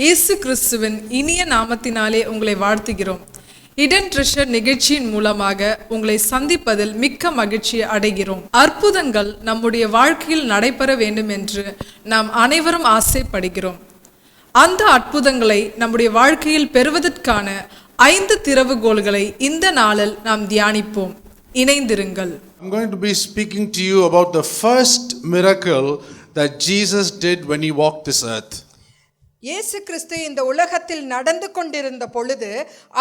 இயேசு கிறிஸ்துவின் இனிய நாமத்தினாலே உங்களை வாழ்த்துகிறோம். இடன் ட்ரெஷர் நிகழ்ச்சியின் மூலமாக உங்களை சந்திப்பதில் மிக்க மகிழ்ச்சி அடைகிறோம். அற்புதங்கள் நம்முடைய வாழ்க்கையில் நடைபெற வேண்டும் என்று நாம் அனைவரும் ஆசைப்படுகிறோம். அந்த அற்புதங்களை நம்முடைய வாழ்க்கையில் பெறுவதற்கான 5 திறவுகோல்களை இந்த நாளில் நாம் தியானிப்போம். இணைந்திருங்கள். I'm going to be speaking to you about the first miracle that Jesus did when he walked this earth. இயேசு கிறிஸ்து இந்த உலகத்தில் நடந்து கொண்டிருந்த பொழுது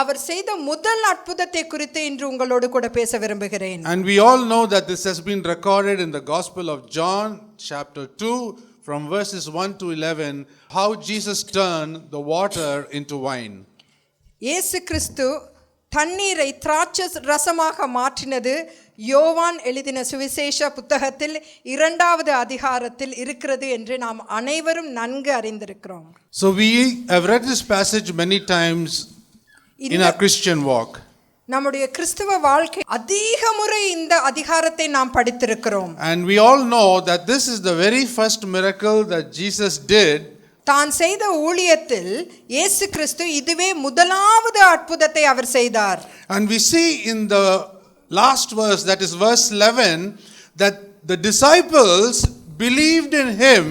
அவர் செய்த முதல் அற்புதத்தை குறித்து இன்று உங்களோடு கூட பேச விரும்புகிறேன். And we all know that this has been recorded in the Gospel of John chapter 2 from verses 1 to 11 how Jesus turned the water into wine. இயேசு கிறிஸ்து தண்ணீரை திராட்சை ரசமாக மாற்றினது யோவான் எழுதின சுவிசேஷ புத்தகத்தில் 2வது அதிகாரத்தில் இருக்கிறது என்று நாம் அனைவரும் நன்கு அறிந்திருக்கிறோம். So we have read this passage many times in our Christian walk. நம்முடைய கிறிஸ்தவ வாழ்க்கை அதிக முறை இந்த அதிகாரத்தை நாம் படித்திருக்கிறோம். And we all know that this is the very first miracle that Jesus did. தான் செய்த ஊழியத்தில் இயேசு கிறிஸ்து இதுவே முதலாவது அற்புதத்தை அவர் செய்தார். And we see in the last verse, that is verse 11, that the disciples believed in him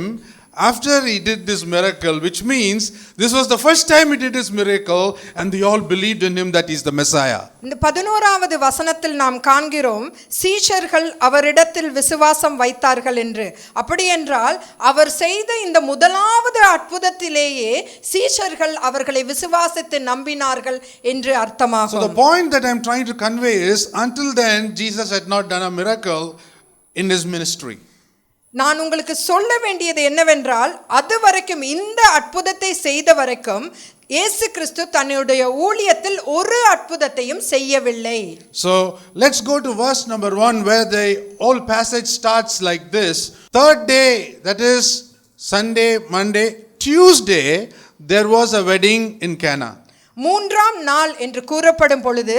after he did this miracle, which means this was the first time he did this miracle and they all believed in him that he is the Messiah. இந்த 11வது வசனத்தில் நாம் காண்கிறோம் சீஷர்கள் அவரிடத்தில் விசுவாசம் வைத்தார்கள் என்று. அப்படி என்றால் அவர் செய்த இந்த முதலாவது அற்புதத்திலேயே சீஷர்கள் அவர்களை விசுவாசித்து நம்பினார்கள் என்று அர்த்தமாகும். So the point that I am trying to convey is, until then Jesus had not done a miracle in his ministry. நான் உங்களுக்கு சொல்ல வேண்டியது என்னவென்றால் அதுவரைக்கும் இந்த அற்புதத்தை செய்த வரைக்கும் இயேசு கிறிஸ்து தன்னுடைய ஊழியத்தில் ஒரு அற்புதத்தையும் செய்யவில்லை. So let's go to verse number 1 where the whole passage starts like this. Third day, that is Sunday, Monday, Tuesday, there was a wedding in Cana. 3ஆம் நாள் என்று கூறப்படும் பொழுது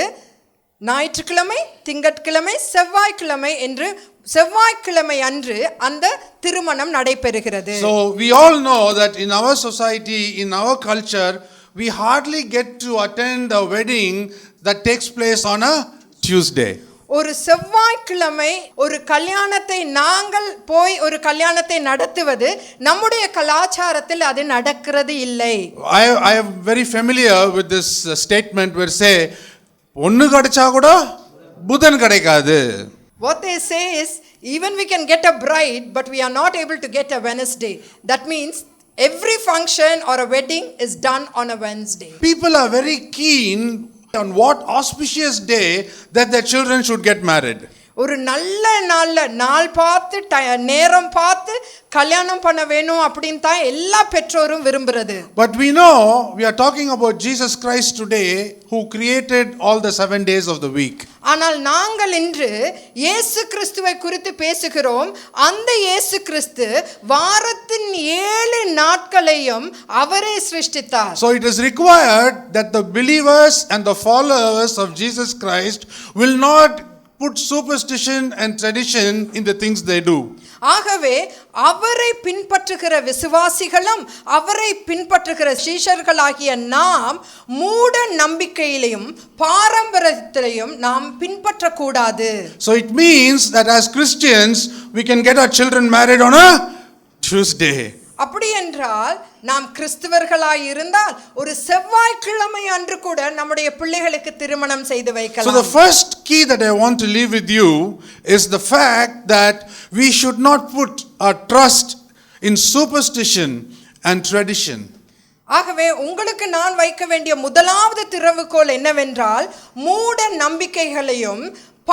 ஞாயிற்றுக்கிழமை, திங்கட்கிழமை, செவ்வாய்க்கிழமை என்று செவ்வாய்க்கிழமை அன்று அந்த திருமணம் நடைபெறுகிறது. So we all know that in our society, in our culture, we hardly get to attend a wedding that takes place on a Tuesday. ஒரு செவ்வாய்க்கிழமை ஒரு கல்யாணத்தை நாங்கள் போய் ஒரு கல்யாணத்தை நடத்துவது நம்முடைய கலாச்சாரத்தில் அது நடக்கிறது இல்லை. I am very familiar with this statement where say ஒன்னு கிடைச்சா கூட புதன் கிடைக்காது. What they say is, even we can get a bride, but we are not able to get a Wednesday. That means every function or a wedding is done on a Wednesday. People are very keen on what auspicious day that their children should get married. ஒரு நல்ல நாள் பார்த்து நேரம் பார்த்து கல்யாணம் பண்ண வேணும் அப்படின்னு தான் எல்லா பெற்றோரும் விரும்புறது. But we know we are talking about Jesus Christ today who created all the 7 days of the week. ஆனால் நாங்கள் இன்று இயேசு கிறிஸ்துவை குறித்து பேசுகிறோம். அந்த இயேசு கிறிஸ்து வாரத்தின் 7 நாட்களையும் அவரே சிருஷ்டித்தார். So it is required that the believers and the followers of Jesus Christ will not put superstition and tradition in the things they do. ஆகவே அவரை பின்பற்றுகிற விசுவாசிகளும் அவரை பின்பற்றுகிற சீஷர்களாகிய நாம் மூட நம்பிக்கையிலையும் பாரம்பரியத்திலையும் நாம் பின்பற்றக்கூடாது. So it means that as Christians we can get our children married on a Tuesday. அப்படி என்றால் நாம் கிறிஸ்தவர்களாய் இருந்தால் ஒரு செவ்வாய்க்கிழமை அன்று கூட நம்முடைய பிள்ளைகளுக்கு திருமணம் செய்து வைக்கலாம். So the first key that I want to leave with you is the fact that we should not put our trust in superstition and tradition. ஆகவே உங்களுக்கு நான் வைக்க வேண்டிய முதலாவது திறவுகோல் என்னவென்றால் மூட நம்பிக்கைகளையும்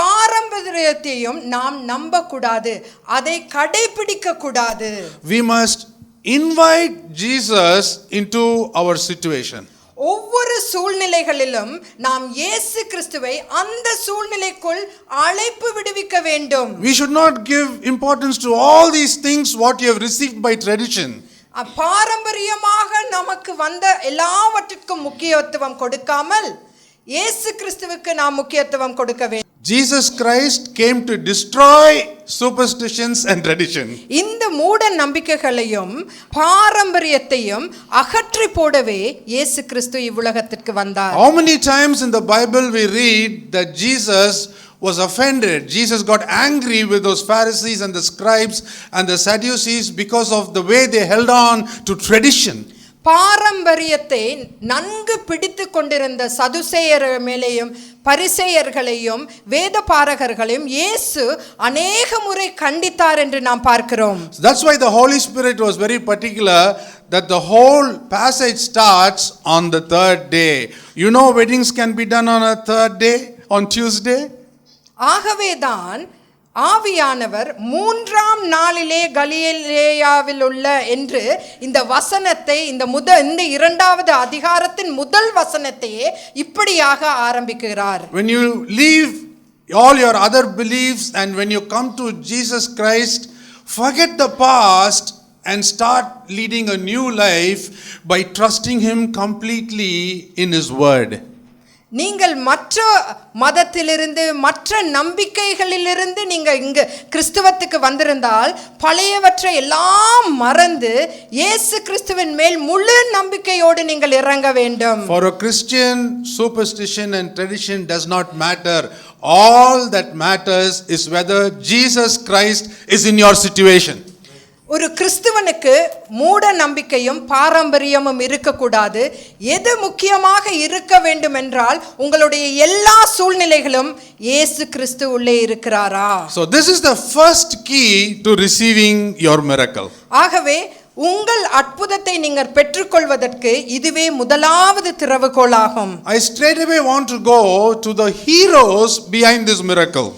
பாரம்பரியத்தையும் நாம் நம்பக்கூடாது, அதை கடைபிடிக்க கூடாது. We must invite Jesus into our situation. ஒவ்வொரு சூழ்நிலைகளிலும் நாம் இயேசு கிறிஸ்துவை அந்த சூழ்நிலைக்குள் அழைப்பு விடுவிக்க வேண்டும். We should not give importance to all these things what you have received by tradition. பாரம்பரியமாக நமக்கு வந்த எல்லாவற்றிற்கும் முக்கியத்துவம் கொடுக்காமல் இயேசு கிறிஸ்துவுக்கு நாம் முக்கியத்துவம் கொடுக்க வேண்டும். Jesus Christ came to destroy superstitions and tradition. இந்த மூட நம்பிக்கைகளையும் பாரம்பரியத்தையும் அகற்றி போடவே இயேசு கிறிஸ்து இவ்வுலகத்திற்கு வந்தார். How many times in the Bible we read that Jesus was offended? Jesus got angry with those Pharisees and the scribes and the Sadducees because of the way they held on to tradition. பாரம்பரியத்தை நன்கு பிடித்து கொண்டிருந்த சதுசேயர் மேலேயும் பரிசேயர்களையும் வேத பாரகர்களையும் இயேசு அநேக முறை கண்டித்தார் என்று நாம் பார்க்கிறோம். That's why the Holy Spirit was very particular that the whole passage starts on the third day. You know, weddings can be done on a third day, on Tuesday. ஆகவேதான் ஆவியானவர் மூன்றாம் நாளிலே கலிலேயாவில் உள்ள என்று இந்த வசனத்தை இந்த இரண்டாவது அதிகாரத்தின் முதல் வசனத்தையே இப்படியாக ஆரம்பிக்கிறார். When you leave all your other beliefs and when you come to Jesus Christ, forget the past and start leading a new life by trusting Him completely in His word. நீங்கள் மற்ற மதத்திலிருந்து மற்ற நம்பிக்கைகளிலிருந்து நீங்க இங்கு கிறிஸ்துவத்துக்கு வந்திருந்தால் பழையவற்றை எல்லாம் மறந்து இயேசு கிறிஸ்துவின் மேல் முழு நம்பிக்கையோடு நீங்கள் இறங்க வேண்டும். For a Christian, superstition and tradition does not matter. All that matters is whether Jesus Christ is in your situation. ஒரு கிறிஸ்துவனுக்கு மூட நம்பிக்கையும் பாரம்பரியமும் இருக்கக்கூடாது. எது முக்கியமாக இருக்க வேண்டும் என்றால் உங்களுடைய எல்லா சூழ்நிலைகளும் இயேசு கிறிஸ்து உள்ளே இருக்கிறாரா. So this is the first key to receiving your miracle. ஆகவே உங்கள் அற்புதத்தை நீங்கள் பெற்றுக்கொள்வதற்கு இதுவே முதலாவது திறவுகோலாகும். I straight away want to go to the heroes behind this miracle.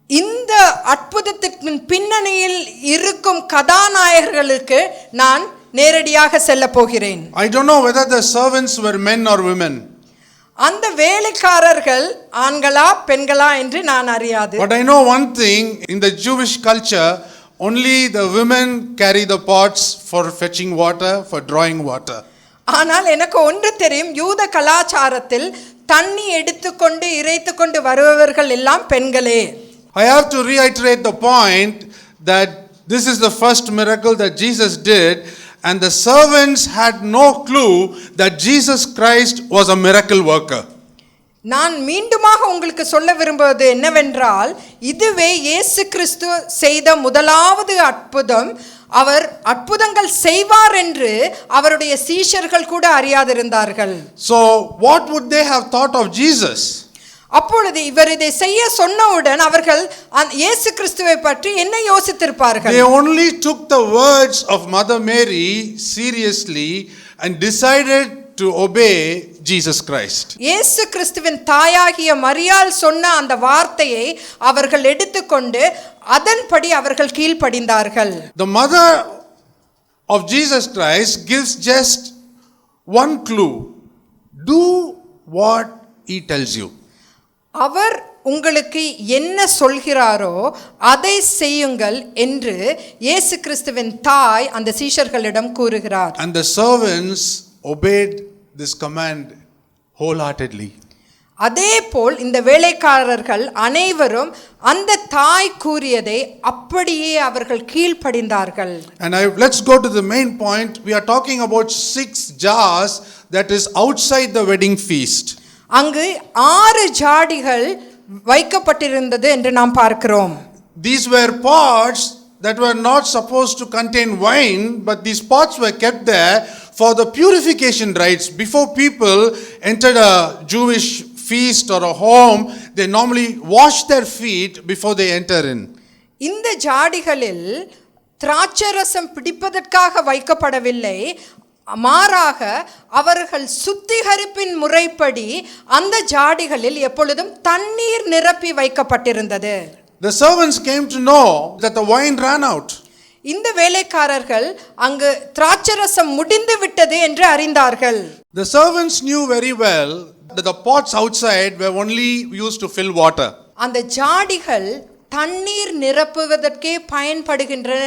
இந்த அற்புதத்தின் பின்னணியில் இருக்கும் கதாநாயகர்களுக்கு நான் நேரடியாக செல்ல போகிறேன். I don't know whether the servants were men or women. அந்த வேலைக்காரர்கள் ஆண்களா பெண்களா என்று நான் அறியாது. But I know one thing, in the Jewish culture only the women carry the pots for fetching water, for drawing water. ஆனால் எனக்கு ஒன்று தெரியும், யூத கலாச்சாரத்தில் தண்ணி எடுத்துக்கொண்டு இறைத்துக்கொண்டு வருபவர்கள் எல்லாம் பெண்களே. I have to reiterate the point that this is the first miracle that Jesus did, and the servants had no clue that Jesus Christ was a miracle worker. நான் மீண்டுமாக உங்களுக்கு சொல்ல விரும்புவது என்னவென்றால், இதுவே இயேசு கிறிஸ்து செய்த முதலாவது அற்புதம். அவர் அற்புதங்கள் செய்வார் என்று அவருடைய சீஷர்கள் கூட அறியாதிருந்தார்கள். So what would they have thought of Jesus? அப்பொழுது இவர் இதை செய்ய சொன்னவுடன் அவர்கள் இயேசு கிறிஸ்துவை பற்றி என்ன யோசித்திருப்பார்கள்? They only took the words of Mother Mary seriously and decided to obey Jesus Christ. இயேசு கிறிஸ்துவின் தாயாகிய மரியாள் சொன்ன அந்த வார்த்தையை அவர்கள் எடுத்துக்கொண்டு அதன்படி அவர்கள் கீழ்ப்படிந்தார்கள். The mother of Jesus Christ gives just one clue. Do what he tells you. அவர் உங்களுக்கு என்ன சொல்கிறாரோ அதை செய்யுங்கள் என்று இயேசு கிறிஸ்துவின் தாய் அந்த சீஷர்களிடம் கூறுகிறார். And the servants obeyed this command wholeheartedly. அதேபோல் இந்த வேலைக்காரர்கள் அனைவரும் அந்த தாய் கூறியதை அப்படியே அவர்கள் கீழ்ப்படிந்தார்கள். And let's go to the main point. We are talking about 6 jars that is outside the wedding feast. அங்கு 6 ஜாடிகள் வைக்கப்பட்டிருந்தது என்று நாம் பார்க்கிறோம். These were pots that were not supposed to contain wine, but these pots were kept there for the purification rites. Before people entered a Jewish feast or a home, they normally wash their feet before they enter in. இந்த ஜாடிகளில் திராட்சரசம் பிடிப்பதற்காக வைக்கப்படவில்லை, மாறாக அவர்கள் சுத்திகரிப்பின் முறைப்படி அந்த ஜாடிகளில் எப்பொழுதும் தண்ணீர் நிரப்பி வைக்கப்பட்டிருந்தது. The servants came to know that the wine ran out. இந்த வேலைக்காரர்கள் அங்கு திராட்சரசம் முடிந்து விட்டது என்று அறிந்தார்கள். The servants knew very well that the pots outside were only used to fill water. அந்த ஜாடிகள் தண்ணீர் நிரப்புவதற்கே பயன்படுகின்றன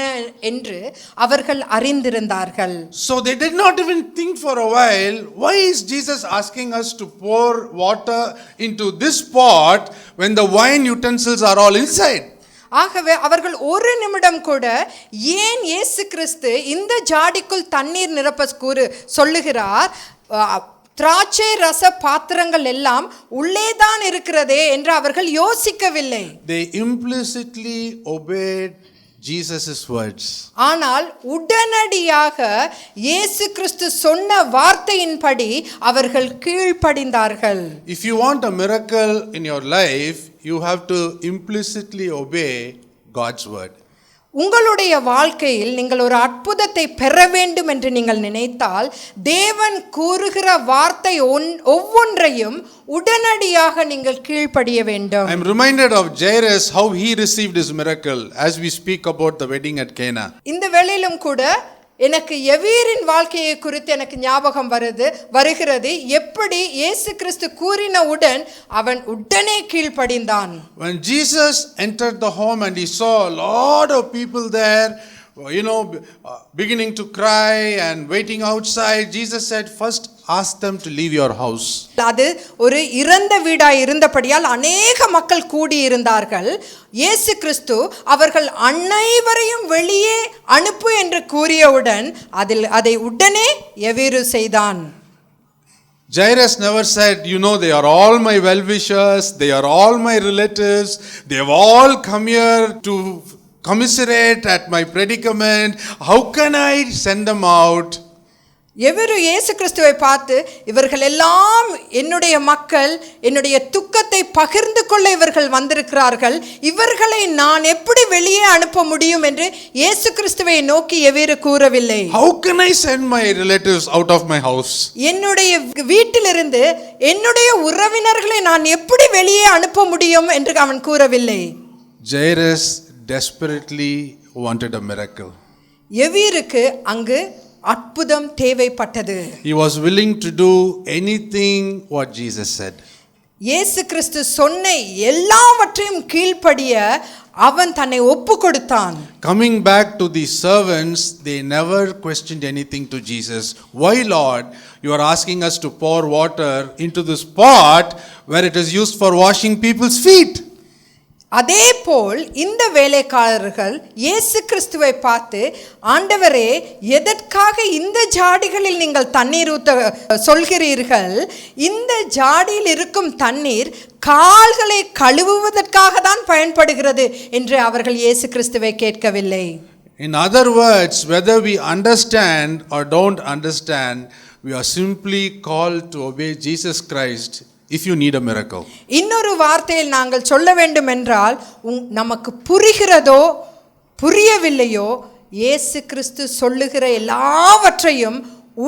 என்று அவர்கள் அறிந்திருந்தார்கள். So they did not even think for a while, why is Jesus asking us to pour water into this pot when the wine utensils are all inside? ஆகவே அவர்கள் ஒரு நிமிடம் கூட ஏன் இயேசு கிறிஸ்து இந்த ஜாடிக்குள் தண்ணீர் நிரப்ப சொல்லுகிறார், திராட்சை ரச பாத்திரங்கள் எல்லாம் உள்ளேதான் இருக்கிறதே என்று அவர்கள் யோசிக்கவில்லை. They implicitly obeyed Jesus' words. ஆனால் உடனடியாக இயேசு கிறிஸ்து சொன்ன வார்த்தையின்படி அவர்கள் கீழ்ப்படிந்தார்கள். If you want a miracle in your life, you have to implicitly obey God's word. உங்களுடைய வாழ்க்கையில் நீங்கள் ஒரு அற்புதத்தை பெற வேண்டும் என்று நீங்கள் நினைத்தால் தேவன் கூறுகிற வார்த்தை ஒவ்வொன்றையும் உடனடியாக நீங்கள் கீழ்ப்படிய வேண்டும். I am reminded of Jairus, how he received his miracle as we speak about the wedding at Cana. இந்த வேளையிலும் கூட எனக்கு எவீரின் வாழ்க்கையை குறித்து எனக்கு ஞாபகம் வருகிறது. எப்படி இயேசு கிறிஸ்து கூறினவுடன் அவன் உடனே கீழ்ப்படிந்தான். When Jesus entered the home and he saw a lot of people there, beginning to cry and waiting outside, Jesus said, first ask them to leave your house. அது ஒரு இறந்த வீடாய் இருந்தபடியால் அநேக மக்கள் கூடி இருந்தார்கள். இயேசு கிறிஸ்து அவர்கள் அனைவரையும் வெளியே அனுப்பு என்று கூறியவுடன் அதை உடனே எவீரு செய்தான். Jairus never said, they are all my well-wishers, they are all my relatives, they have all come here to commiserate at my predicament. How can I send them out? எவரு இயேசு கிறிஸ்துவை பார்த்து இவர்கள் எல்லாம் என்னுடைய மக்கள், என்னுடைய துக்கத்தை பகிர்ந்து கொள்ள இவர்கள் வந்திருக்கிறார்கள், இவர்களை நான் எப்படி வெளியே அனுப்ப முடியும் என்று இயேசு கிறிஸ்துவை நோக்கி எவரு கூறவில்லை. How can I send my relatives out of my house? என்னுடைய வீட்டிலிருந்து என்னுடைய உறவினர்களை நான் எப்படி வெளியே அனுப்ப முடியும் என்று அவன் கூறவில்லை. Jairus desperately wanted a miracle. எவீருக்கு அங்கு அற்புதம் தேவைப்பட்டது. He was willing to do anything what Jesus said. இயேசு கிறிஸ்து சொன்ன எல்லாவற்றையும் கீழ்ப்படிய அவன் தன்னை ஒப்பு கொடுத்தான். Coming back to the servants, they never questioned anything to Jesus. Why, Lord, you are asking us to pour water into this pot where it is used for washing people's feet? அதே போல் இந்த வேலைக்காரர்கள் இயேசு கிறிஸ்துவை பார்த்து, ஆண்டவரே, எதற்காக இந்த ஜாடிகளில் நீங்கள் தண்ணீர் ஊற்ற சொல்கிறீர்கள்? இந்த ஜாடியில் இருக்கும் தண்ணீர் கால்களை கழுவுவதற்காக தான் பயன்படுகிறது என்று அவர்கள் இயேசு கிறிஸ்துவை கேட்கவில்லை. In other words, whether we understand or don't understand, we are simply called to obey Jesus Christ if you need a miracle. இன்னொரு வார்த்தையில் நாங்கள் சொல்ல வேண்டும் என்றால், நமக்கு புரிகிறதோ புரியவில்லையோ, இயேசு கிறிஸ்து சொல்லுகிற எல்லாவற்றையும்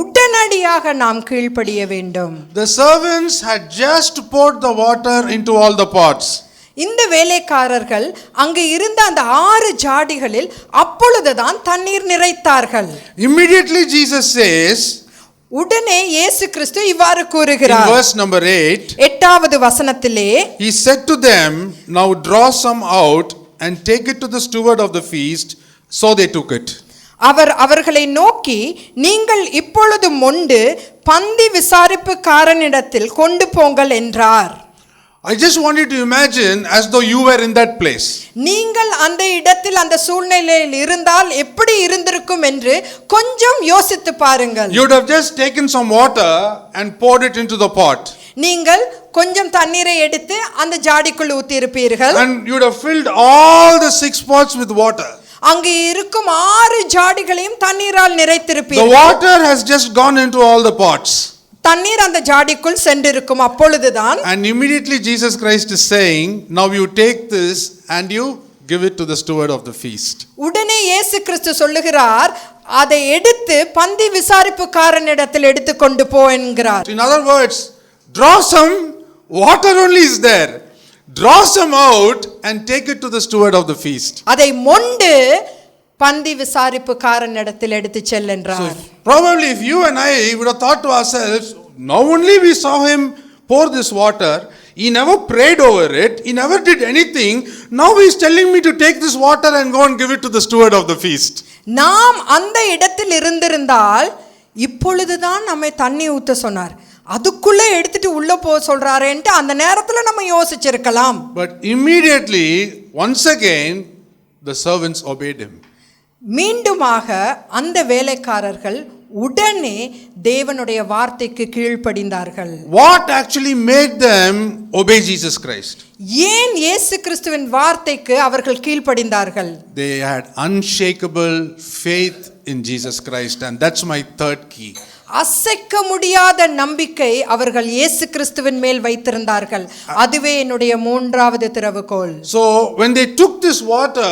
உடனடியாக நாம் கீழ்ப்படிய வேண்டும். The servants had just poured the water into all the pots. இந்த வேலைக்காரர்கள் அங்கு இருந்த அந்த 6 ஜாடிகளில் அப்பொழுதுதான் தண்ணீர் நிறைத்தார்கள். Immediately Jesus says, உடனே இயேசு கிறிஸ்து இவ்வாறு கூறுகிறார். In verse number 8, 8வது வசனத்திலே, he said to them, now draw some out and take it to the steward of the feast. So they took it. அவர் அவர்களை நோக்கி, நீங்கள் இப்பொழுது மொண்டு பந்தி விசாரிப்புக்காரனிடத்தில் கொண்டு போங்கள் என்றார். I just want you to imagine as though you were in that place. நீங்கள் அந்த இடத்தில் அந்த சூழ்நிலையில் இருந்தால் எப்படி இருந்திருக்கும் என்று கொஞ்சம் யோசித்து பாருங்கள். You would have just taken some water and poured it into the pot. நீங்கள் கொஞ்சம் தண்ணீரை எடுத்து அந்த ஜாடிக்குள் ஊத்தி இருப்பீர்கள். And you would have filled all the 6 pots with water. அங்கு இருக்கும் 6 ஜாடிகளையும் தண்ணீரால் The நிறைத்திருப்பீர்கள். water has just gone into all the pots. தண்ணீர் அந்த ஜாடிக்குள் சென்றிருக்கும். அப்பொழுதுதான் And immediately Jesus Christ is saying, now you take this and you give it to the steward of the feast. உடனே இயேசு கிறிஸ்து சொல்லுகிறார், அதை எடுத்து பந்தி விசாரிப்புக்காரனிடத்தில் எடுத்து கொண்டு போ என்கிறார். In other words, draw some, water only is there. Draw some out and take it to the steward of the feast. அதை மொண்டு பந்தி விசாரிப்புக்காரனிடத்தில் எடுத்து செல் என்றார். Probably if you and I would have thought to ourselves, now only we saw him pour this water, He never prayed over it. He never did anything. Now he's telling me to take this water and go and give it to the steward of the feast. நாம் அந்த இடத்தில் இருந்திருந்தால் இப்பொழுதுதான் நம்மை தண்ணி ஊத்த சொன்னார், அதுக்குள்ளே எடுத்துட்டு உள்ள போக சொல்றாரேன்ட்டு அந்த நேரத்துல நம்ம யோசிச்சிருக்கலாம். But immediately, once again, the servants obeyed him. மீண்டுமாக அந்த வேலைக்காரர்கள் உடனே தேவனுடைய வார்த்தைக்கு கீழ்ப்படிந்தார்கள். What actually made them obey Jesus Christ? ஏன் இயேசு கிறிஸ்துவின் வார்த்தைக்கு அவர்கள் கீழ்ப்படிந்தார்கள்? They had unshakable faith in Jesus Christ, and that's my third key. அசைக்க முடியாத நம்பிக்கை அவர்கள் இயேசு கிறிஸ்துவின் மேல் வைத்திருந்தார்கள். அதுவே என்னுடைய மூன்றாவது திறவுகோல். So when they took this water,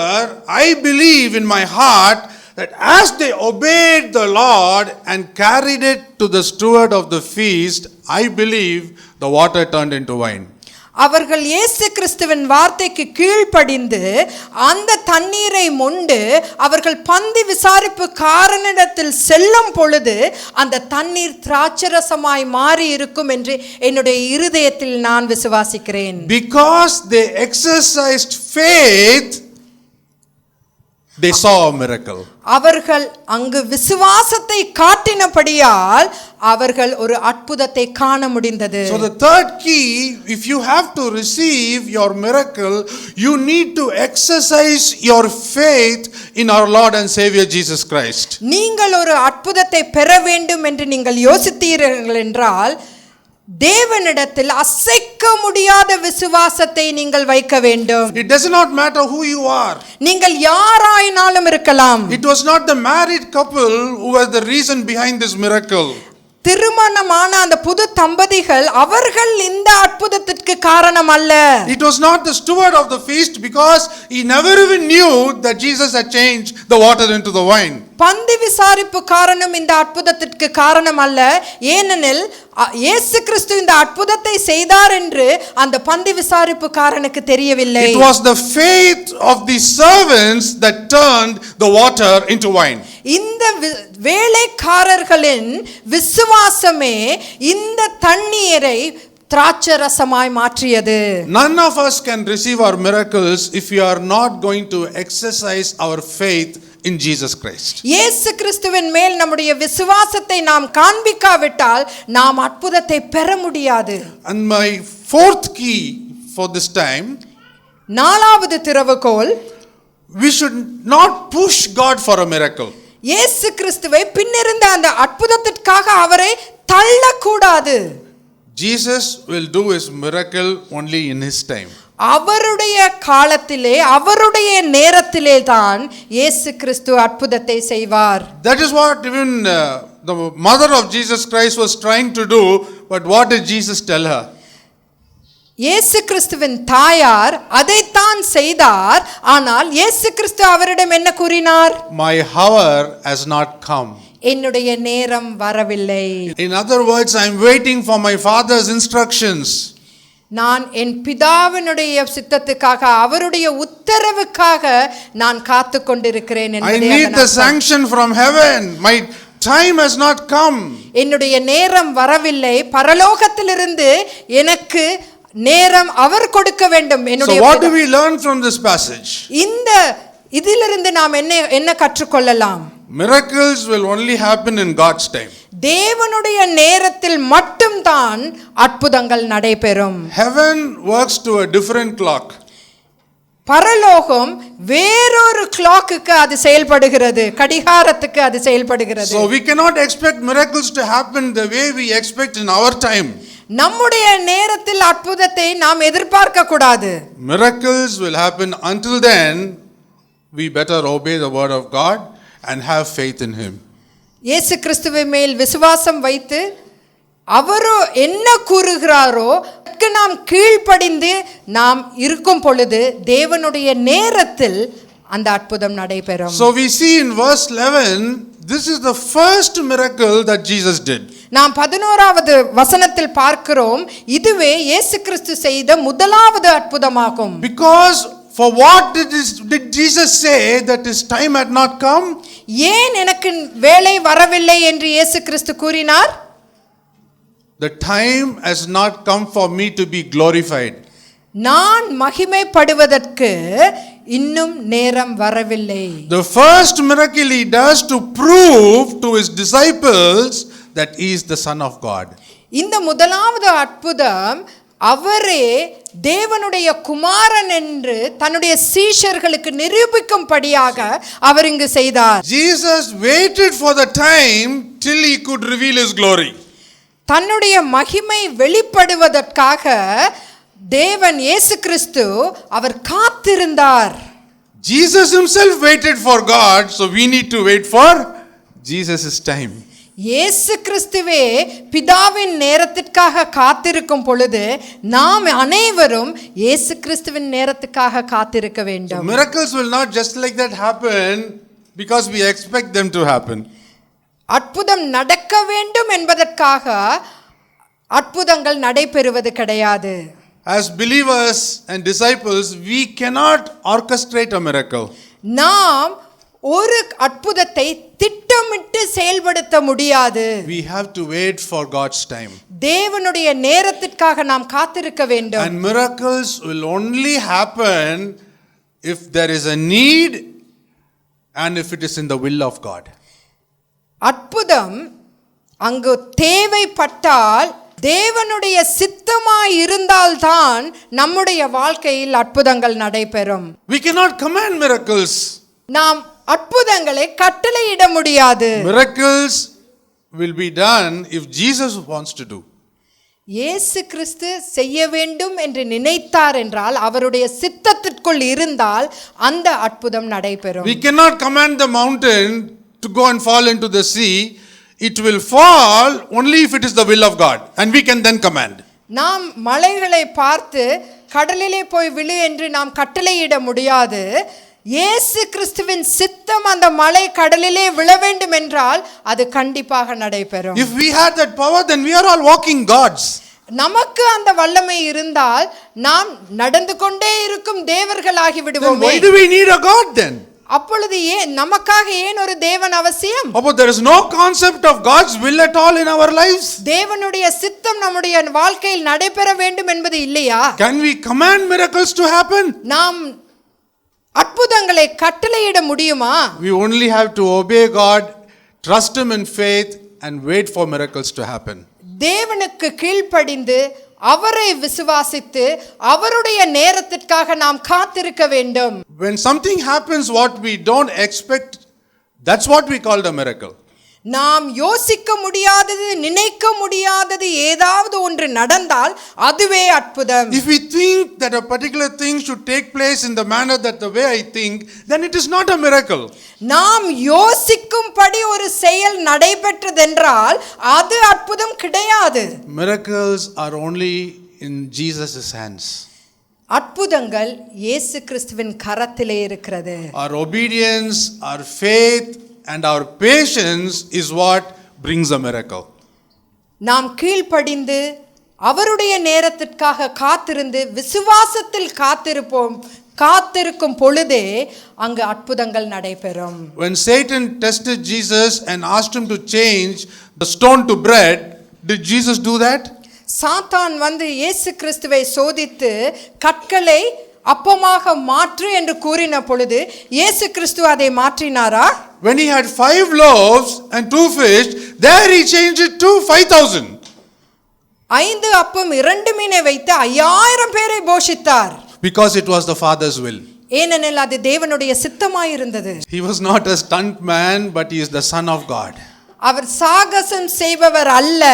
I believe in my heart that as they obeyed the Lord and carried it to the steward of the feast, I believe the water turned into wine. அவர்கள் இயேசு கிறிஸ்துவின் வார்த்தைக்கு கீழ்ப்படிந்து அந்த தண்ணீரை மொண்டு அவர்கள் பந்தி விசாரிப்பு காரனிடத்தில் செல்லும் பொழுது அந்த தண்ணீர் திராட்சரசமாய் மாறி இருக்கும் என்று என்னுடைய இருதயத்தில் நான் விசுவாசிக்கிறேன். Because they exercised faith, they saw a miracle. அவர்கள் அங்கு விசுவாசத்தை காட்டினபடியால் அவர்கள் ஒரு அற்புதத்தை காண முடிந்தது. So the third key, if you have to receive your miracle, you need to exercise your faith in our Lord and Savior Jesus Christ. நீங்கள் ஒரு அற்புதத்தை பெற வேண்டும் என்று நீங்கள் யோசித்தீர்கள் என்றால் தேவனிடத்தில் அசைக்க முடியாத விசுவாசத்தை நீங்கள் வைக்க வேண்டும். It does not matter who you are. நீங்கள் யாராயினாலும் இருக்கலாம். It was not the married couple who was the reason behind this miracle. திருமணமான அந்த புது தம்பதிகள் அவர்கள் இந்த அற்புதத்திற்கு காரணம் அல்ல. It was not the steward of the feast, because he never even knew that Jesus had changed the water into the wine. பந்தி விசாரிப்பு காரணம் இந்த அற்புதத்திற்கு காரணம் அல்ல. ஏனெனில் இயேசு கிறிஸ்து இந்த அற்புதத்தை செய்தார் என்று அந்த பந்தி விசாரிப்புக்காரனுக்கு தெரியவில்லை. It was the faith of the servants that turned the water into wine. இந்த வேலைக்காரர்களின் விசுவாசமே இந்த தண்ணீரை திராட்சரசமாய் மாற்றியது. None of us can receive our miracles if we are not going to exercise our faith in Jesus Christ. இயேசு கிறிஸ்துவின் மேல் நம்முடைய விசுவாசத்தை நாம் காண்பிக்காவிட்டால் நாம் அற்புதத்தை பெற முடியாது. And my fourth key for this time, நாலாவது திறவுகோல், we should not push God for a miracle. இயேசு கிறிஸ்துவை பின்னிருந்த அந்த அற்புதத்திற்காக அவரை தள்ளக்கூடாது. Jesus will do his miracle only in his time. அவருடைய காலத்திலே அவருடைய நேரத்திலே தான் இயேசு கிறிஸ்து அற்புதத்தை செய்வார். That is what even the mother of Jesus Christ was trying to do, but what did Jesus tell her? இயேசு கிறிஸ்துவின் தாயார் அதைத்தான் செய்தார். ஆனால் இயேசு கிறிஸ்து அவரிடம் என்ன கூறினார்? My hour has not come. என்னுடைய நேரம் வரவில்லை. In other words, I am waiting for my father's instructions. நான் என் பிதாவினுடைய சித்தத்துக்காக அவருடைய உத்தரவுக்காக நான் காத்து கொண்டிருக்கிறேன். I need the sanction from heaven. My time has not come. என்னுடைய நேரம் வரவில்லை. பரலோகத்திலிருந்து எனக்கு நேரம் அவர் கொடுக்க வேண்டும். So what do we learn from this passage? இந்த இதிலிருந்து நாம் என்ன கற்றுக்கொள்ளலாம்? Miracles will only happen in God's time. தேவனுடைய நேரத்தில் மட்டும்தான் அற்புதங்கள் நடைபெறும். Heaven works to a different clock. பரலோகம் வேறொரு கிளாக்குக்கு அது செயல்படுகிறது, கடிகாரத்துக்கு அது செயல்படுகிறது. So we cannot expect miracles to happen the way we expect in our time. நம்முடைய நேரத்தில் அற்புதத்தை நாம் எதிர்பார்க்க கூடாது. Miracles will happen. Until then, we better obey the word of God and have faith in him. இயேசு கிறிஸ்துவின் மேல் விசுவாசம் வைத்து அவரோ என்ன கூறுகிறாரோ அதற்கு நாம் கீழ்ப்படிந்து நாம் இருக்கும் பொழுது தேவனுடைய நேரத்தில் அந்த அற்புதம் நடைபெறும். So we see in verse 11, this is the first miracle that Jesus did. நாம் 11வது வசனத்தில் பார்க்கிறோம், இதுவே இயேசு கிறிஸ்து செய்த முதலாவது அற்புதமாகும். Because for what did Jesus say that his time had not come? ஏன் எனக்கு வேளை வரவில்லை என்று இயேசு கிறிஸ்து கூறினார்? the time has not come for me to be glorified. நான் மகிமைப்படுவதற்கு இன்னும் நேரம் வரவில்லை. The first miracle he does to prove to his disciples that he is the Son of God. இந்த முதலாவது அற்புதம் அவரே தேவனுடைய குமாரன் என்று தன்னுடைய சீஷர்களுக்கு நிரூபிக்கும்படியாக அவர் இங்கு செய்தார். Jesus waited for the time till he could reveal his glory. தன்னுடைய மகிமை வெளிப்படுவதற்காக தேவன் இயேசு கிறிஸ்து அவர் காத்திருந்தார். Jesus himself waited for God, so we need to wait for Jesus' time. இயேசு கிறிஸ்துவே பிதாவின் நேரத்திற்காக காத்திருக்கும் பொழுது நாம் அனைவரும் இயேசு கிறிஸ்துவின் நேரத்துக்காக காத்திருக்க வேண்டும். Miracles will not just like that happen because we expect them to happen. அற்புதம் நடக்க வேண்டும் என்பதற்காக அற்புதங்கள் நடைபெறுவது கிடையாது. As believers and disciples, we cannot orchestrate a miracle. நாம் ஒரு அற்புதத்தை திட்டமிட்டு செயல்படுத்த முடியாது. We have to wait for God's time. தேவனுடைய நேரத்திற்காக நாம் காத்திருக்க வேண்டும். And miracles will only happen if there is a need and if it is in the will of God. அற்புதம் அங்கு தேவைப்பட்டால் தேவனுடைய சித்தமாய் இருந்தால்தான் நம்முடைய வாழ்க்கையில் அற்புதங்கள் நடைபெறும். We cannot command miracles. நாம் அற்புதங்களை கட்டளையிட முடியாது. Miracles will be done if Jesus wants to do. இயேசு கிறிஸ்து செய்ய வேண்டும் என்று நினைத்தார் என்றால் அவருடைய சித்தத்திற்குள் இருந்தால் அந்த அற்புதம் நடைபெறும். We cannot command the mountain to go and fall into the sea. It will fall only if it is the will of God, and we can then command. நாம் மலைகளை பார்த்து கடலிலே போய் விழு என்று நாம் கட்டளையிட முடியாது. இயேசு கிறிஸ்துவின் சித்தம் அந்த மலை கடலிலே விழ வேண்டும் என்றால் அது கண்டிப்பாக நடைபெறும். If we had that power, then we are all walking gods. நமக்கு அந்த வல்லமை இருந்தால் நாம் நடந்து கொண்டே இருக்கும் தேவர்களாகி Then விடுவோம். why do we need a God then? அப்பொழுது நமக்காக ஏன் ஒரு தேவன் அவசியம்? But there is no concept of God's will at all in our lives. தேவனுடைய சித்தம் நம்முடைய வாழ்க்கையில் நடைபெற வேண்டும் என்பது இல்லையா? Can we command miracles to happen? நாம் அற்புதங்களை கட்டளையிட முடியுமா? We only have to obey God, trust Him in faith, and wait for miracles to happen. தேவனுக்கு கீழ்ப்படிந்து அவரை விசுவாசித்து அவருடைய நேரத்திற்காக நாம் காத்திருக்க வேண்டும். When something happens what we don't expect, that's what we call the miracle. நாம் யோசிக்க முடியாதது நினைக்க முடியாதது ஏதாவது ஒன்று நடந்தால் அதுவே அற்புதம். If we think that a particular thing should take place in the manner that the way I think, then it is not a miracle. நாம் யோசிக்கும்படி ஒரு செயல் நடைபெற்றதென்றால் அது அற்புதம் கிடையாது. Miracles are only in Jesus' hands. அற்புதங்கள் இயேசு கிறிஸ்துவின் கரத்திலே இருக்கிறது. Our obedience, our faith and our patience is what brings a miracle. நாம் கீழ்ப்படிந்து அவருடைய நேரத்திற்காக காத்திருந்து விசுவாசத்தில் காத்திருக்கும் பொழுதே அங்கு அற்புதங்கள் நடைபெறும். When Satan tested Jesus and asked him to change the stone to bread, did Jesus do that? சாத்தான் வந்து இயேசு கிறிஸ்துவை சோதித்து கற்களை அப்பமாக மாற்று என்று கூறின பொழுது இயேசு கிறிஸ்து அதை மாற்றினாரா? When he had 5 loaves and 2 fish, there he changed it to 5,000. 5 அப்பம் 2 மீனை வைத்து 5000 பேரை போஷித்தார். Because it was the Father's will. ஏனெனில் அது தேவனுடைய சித்தமாய் இருந்தது. He was not a stunt man, but he is the Son of God. அவர் சாகசம் செய்பவர் அல்ல,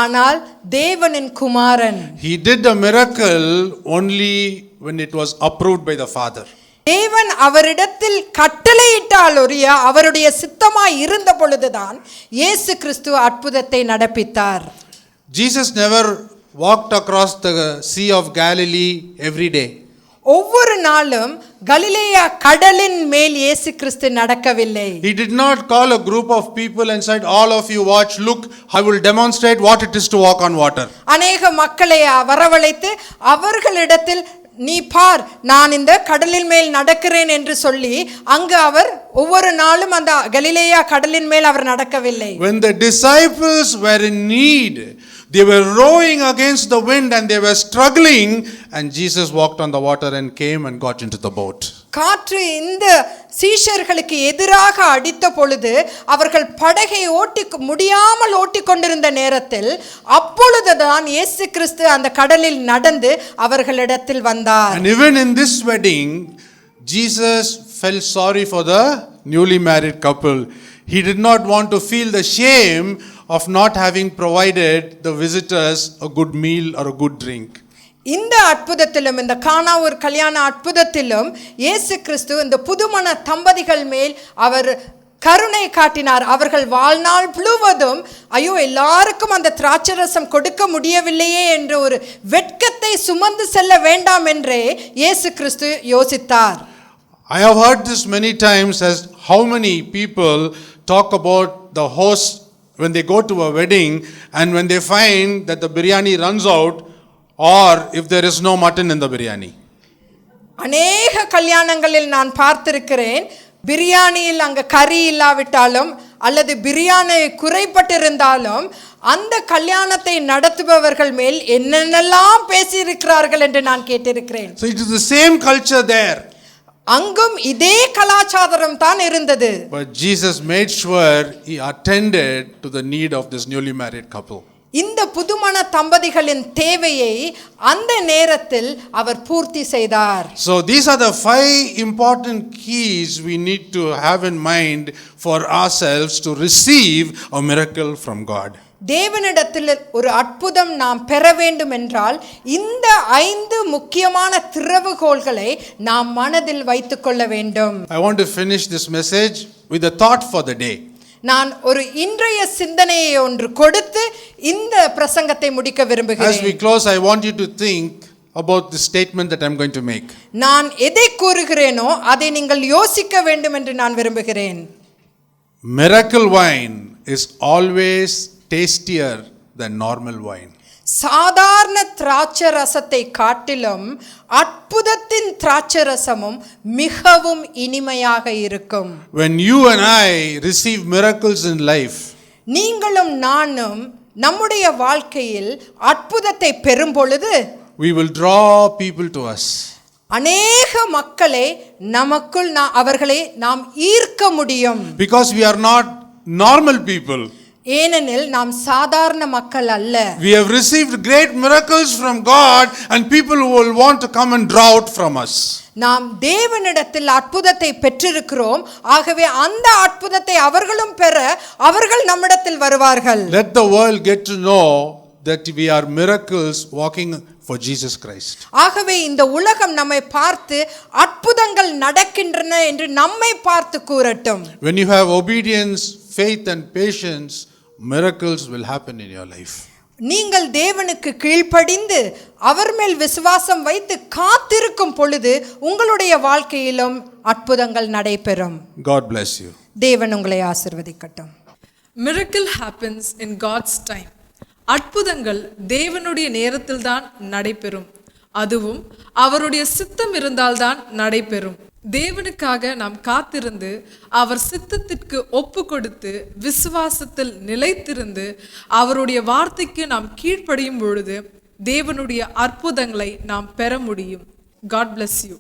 ஆனால் தேவனின் குமாரன். He did a miracle only when it was approved by the Father. தேவன் அவரிடத்தில் கட்டளையிட்டால் ஒழிய அவருடைய சித்தமாய் இருந்த பொழுதுதான் இயேசு கிறிஸ்து அற்புதத்தை நடப்பித்தார். Jesus never walked across the Sea of Galilee every day. ஒவ்வொரு நாளும் கலிலேயா கடலின் மேல் இயேசு கிறிஸ்து நடக்கவில்லை. He did not call a group of people and said, all of you watch, look, I will demonstrate what it is to walk on water. அநேக மக்களை வரவழைத்து அவர்களிடத்தில் நீ பார் நான் இந்த கடலின் மேல் நடக்கிறேன் என்று சொல்லி அங்கு அவர் ஒவ்வொரு நாளும் அந்த கலிலேயா கடலின் மேல் அவர் நடக்கவில்லை. When the disciples were in need, They were rowing against the wind and they were struggling, and Jesus walked on the water and came and got into the boat. காற்று இந்த சீஷர்களுக்கு எதிராக அடித்த பொழுது அவர்கள் படகை முடியாமல் ஓட்டிக்கொண்டிருந்த நேரத்தில் அப்பொழுதுதான் இயேசு கிறிஸ்து அந்த கடலில் நடந்து அவர்களிடத்தில் வந்தார். And even in this wedding, Jesus felt sorry for the newly married couple. He did not want to feel the shame of not having provided the visitors a good meal or a good drink. இந்த அற்புதத்திலும் இந்த கானாவூர் கல்யாண அற்புதத்திலும் இயேசு கிறிஸ்து இந்த புதுமண தம்பதிகள் மேல் அவர் கருணை காட்டினார். அவர்கள் வாழ்நாள் முழுவதும் ஐயோ எல்லாருக்கும் அந்த திராட்சரசம் கொடுக்க முடியவில்லையே என்ற ஒரு வெட்கத்தை சுமந்து செல்ல வேண்டாம் என்றே இயேசு கிறிஸ்து யோசித்தார். I have heard this many times as how many people talk about the host when they go to a wedding and when they find that the biryani runs out or if there is no mutton in the biryani. அநேக கல்யாணங்களில் நான் பார்த்திருக்கிறேன், பிரியாணியில் அங்க கறி இல்லாவிட்டாலும் அல்லது பிரியாணி குறைபட்டிருந்தாலும் அந்த கல்யாணத்தை நடத்துபவர்கள் மேல் என்னென்னலாம் பேசியிருக்கிறார்கள் என்று நான் கேட்டிருக்கிறேன். So it is the same culture there. அங்கும் இதே கலாச்சாரம் தான் இருந்தது. But Jesus made sure he attended to the need of this newly married couple. இந்த புதுமண தம்பதிகளின் தேவையை அந்த நேரத்தில் அவர் பூர்த்தி செய்தார். So these are the 5 important keys we need to have in mind for ourselves to receive a miracle from God. தேவனிடத்தில் ஒரு அற்புதம் நாம் பெற வேண்டும் என்றால் இந்த 5 முக்கியமான திறவுகோல்களை நாம் மனதில் வைத்துக் கொள்ள வேண்டும். I want to finish this message with a thought for the day. நான் ஒரு இன்றைய சிந்தனையை ஒன்று கொடுத்து இந்த பிரசங்கத்தை முடிக்க விரும்புகிறேன். As we close, I want you to think about the statement that I am going to make. நான் எதை கூறுகிறேனோ அதை நீங்கள் யோசிக்க வேண்டும் என்று நான் விரும்புகிறேன். Miracle wine is always tastier than normal wine. சாதாரண திராட்சை ரசத்தை காட்டிலும் அற்புதத்தின் திராட்சை ரசமும் மிகவும் இனிமையாக இருக்கும். When you and I receive miracles in life, நீங்களும் நானும் நம்முடைய வாழ்க்கையில் அற்புதத்தை பெறும் பொழுது we will draw people to us. அநேக மக்களை நமக்குள் அவர்களை நாம் ஈர்க்க முடியும். Because we are not normal people. ஏனெனில் நாம் சாதாரண மக்கள் அல்ல. We have received great miracles from God and people who will want to come and draw out from us. நாம் தேவனிடத்தில் அற்புதத்தை பெற்றிருக்கிறோம். ஆகவே அந்த அற்புதத்தை அவர்களும் பெற அவர்கள் நம்மிடத்தில் வருவார்கள். Let the world get to know that we are miracles walking for Jesus Christ. ஆகவே இந்த உலகம் நம்மை பார்த்து அற்புதங்கள் நடக்கின்றன என்று நம்மை பார்த்து கூறட்டும். When you have obedience, faith and patience, miracles will happen in your life. நீங்கள் தேவனுக்கு கீழ்ப்படிந்து அவர் மேல் விசுவாசம் வைத்து காத்திருக்கும் பொழுது உங்களுடைய வாழ்க்கையிலும் அற்புதங்கள் நடைபெறும். God bless you. தேவன் உங்களை ஆசீர்வதிக்கட்டும். Miracle happens in God's time. அற்புதங்கள் தேவனுடைய நேரத்தில் தான் நடைபெறும். அதுவும் அவருடைய சித்தம் இருந்தால்தான் நடைபெறும். தேவனுக்காக நாம் காத்திருந்து அவர் சித்தத்திற்கு ஒப்பு கொடுத்து விசுவாசத்தில் நிலைத்திருந்து அவருடைய வார்த்தைக்கு நாம் கீழ்ப்படியும் பொழுது தேவனுடைய அற்புதங்களை நாம் பெற முடியும். God bless you.